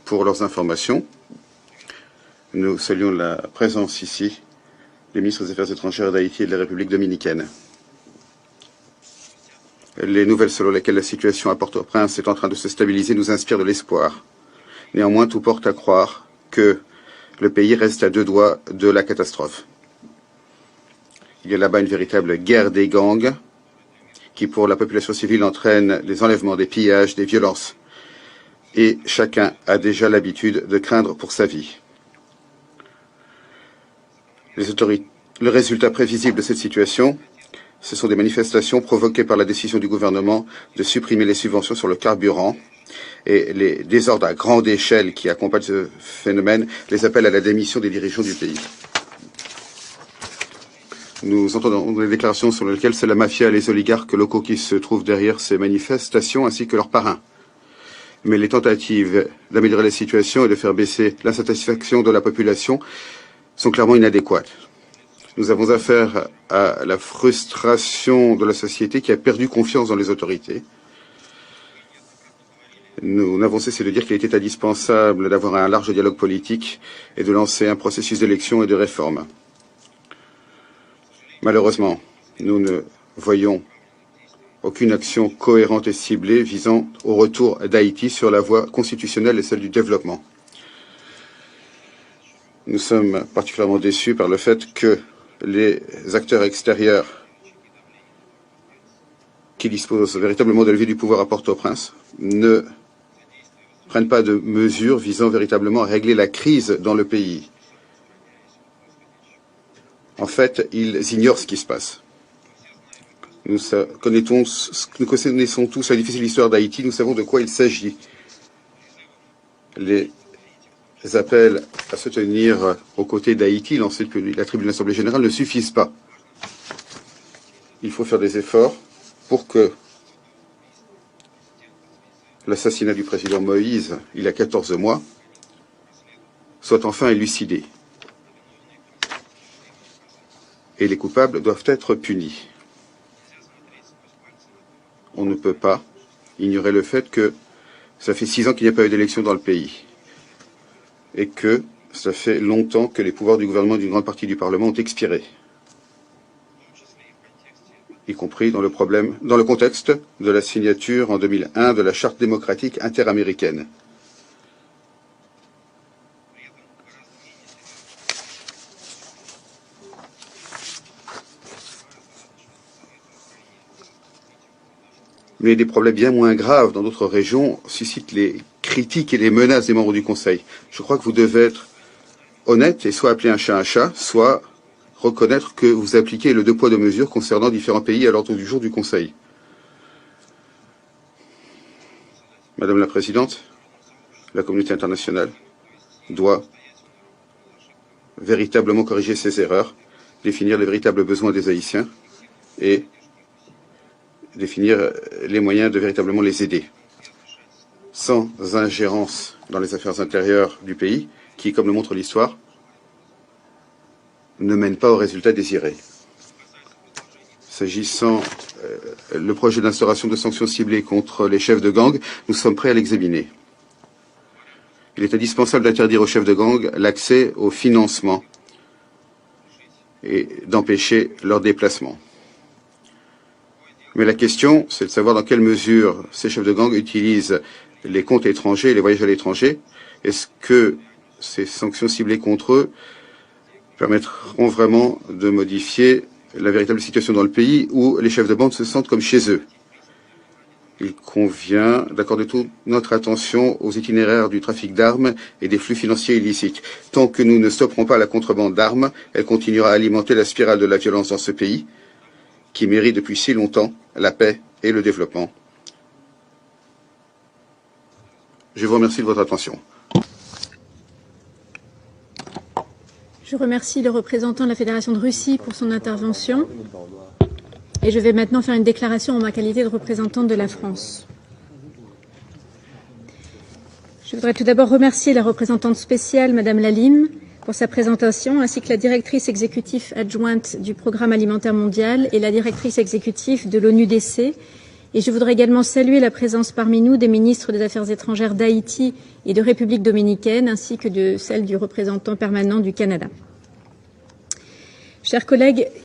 pour leurs informations. Nous saluons la présence ici des ministres des Affaires étrangères d'Haïti et de la République dominicaine. Les nouvelles selon lesquelles la situation à Port-au-Prince est en train de se stabiliser nous inspirent de l'espoir. Néanmoins, tout porte à croire que le pays reste à 2 doigts de la catastrophe. Il y a là-bas une véritable guerre des gangs qui, pour la population civile, entraîne des enlèvements, des pillages, des violences. Et chacun a déjà l'habitude de craindre pour sa vie. Le résultat prévisible de cette situation, ce sont des manifestations provoquées par la décision du gouvernement de supprimer les subventions sur le carburant et les désordres à grande échelle qui accompagnent ce phénomène les appellent à la démission des dirigeants du pays. Nous entendons des déclarations sur lesquelles c'est la mafia et les oligarques locaux qui se trouvent derrière ces manifestations ainsi que leurs parrains. Mais les tentatives d'améliorer la situation et de faire baisser l'insatisfaction de la population sont clairement inadéquates. Nous avons affaire à la frustration de la société qui a perdu confiance dans les autorités. Nous n'avons cessé de dire qu'il était indispensable d'avoir un large dialogue politique et de lancer un processus d'élection et de réforme. Malheureusement, nous ne voyons aucune action cohérente et ciblée visant au retour d'Haïti sur la voie constitutionnelle et celle du développement. Nous sommes particulièrement déçus par le fait que les acteurs extérieurs qui disposent véritablement de levier du pouvoir à Port-au-Prince ne prennent pas de mesures visant véritablement à régler la crise dans le pays. En fait, ils ignorent ce qui se passe. Nous connaissons tous la difficile histoire d'Haïti, nous savons de quoi il s'agit. Les appels à se tenir aux côtés d'Haïti, lancés depuis la tribune de l'Assemblée générale, ne suffisent pas. Il faut faire des efforts pour que l'assassinat du président Moïse, il y a 14 mois, soit enfin élucidé. Et les coupables doivent être punis. On ne peut pas ignorer le fait que ça fait 6 ans qu'il n'y a pas eu d'élection dans le pays et que ça fait longtemps que les pouvoirs du gouvernement et d'une grande partie du Parlement ont expiré, y compris dans le contexte de la signature en 2001 de la Charte démocratique interaméricaine. Mais des problèmes bien moins graves dans d'autres régions suscitent les critiques et les menaces des membres du Conseil. Je crois que vous devez être honnête et soit appeler un chat, soit reconnaître que vous appliquez le 2 poids 2 mesures concernant différents pays à l'ordre du jour du Conseil. Madame la Présidente, la communauté internationale doit véritablement corriger ses erreurs, définir les véritables besoins des Haïtiens et définir les moyens de véritablement les aider. Sans ingérence dans les affaires intérieures du pays, qui, comme le montre l'histoire, ne mène pas au résultat désiré. S'agissant le projet d'instauration de sanctions ciblées contre les chefs de gang, nous sommes prêts à l'examiner. Il est indispensable d'interdire aux chefs de gang l'accès au financement et d'empêcher leur déplacement. Mais la question, c'est de savoir dans quelle mesure ces chefs de gang utilisent les comptes étrangers et les voyages à l'étranger. Est-ce que ces sanctions ciblées contre eux permettront vraiment de modifier la véritable situation dans le pays où les chefs de bande se sentent comme chez eux? Il convient d'accorder toute notre attention aux itinéraires du trafic d'armes et des flux financiers illicites. Tant que nous ne stopperons pas la contrebande d'armes, elle continuera à alimenter la spirale de la violence dans ce pays, qui mérite depuis si longtemps la paix et le développement. Je vous remercie de votre attention. Je remercie le représentant de la Fédération de Russie pour son intervention. Et je vais maintenant faire une déclaration en ma qualité de représentante de la France. Je voudrais tout d'abord remercier la représentante spéciale, Madame Laline, pour sa présentation, ainsi que la directrice exécutive adjointe du Programme alimentaire mondial et la directrice exécutive de l'ONUDC, Et je voudrais également saluer la présence parmi nous des ministres des Affaires étrangères d'Haïti et de République dominicaine, ainsi que de celle du représentant permanent du Canada. Chers collègues,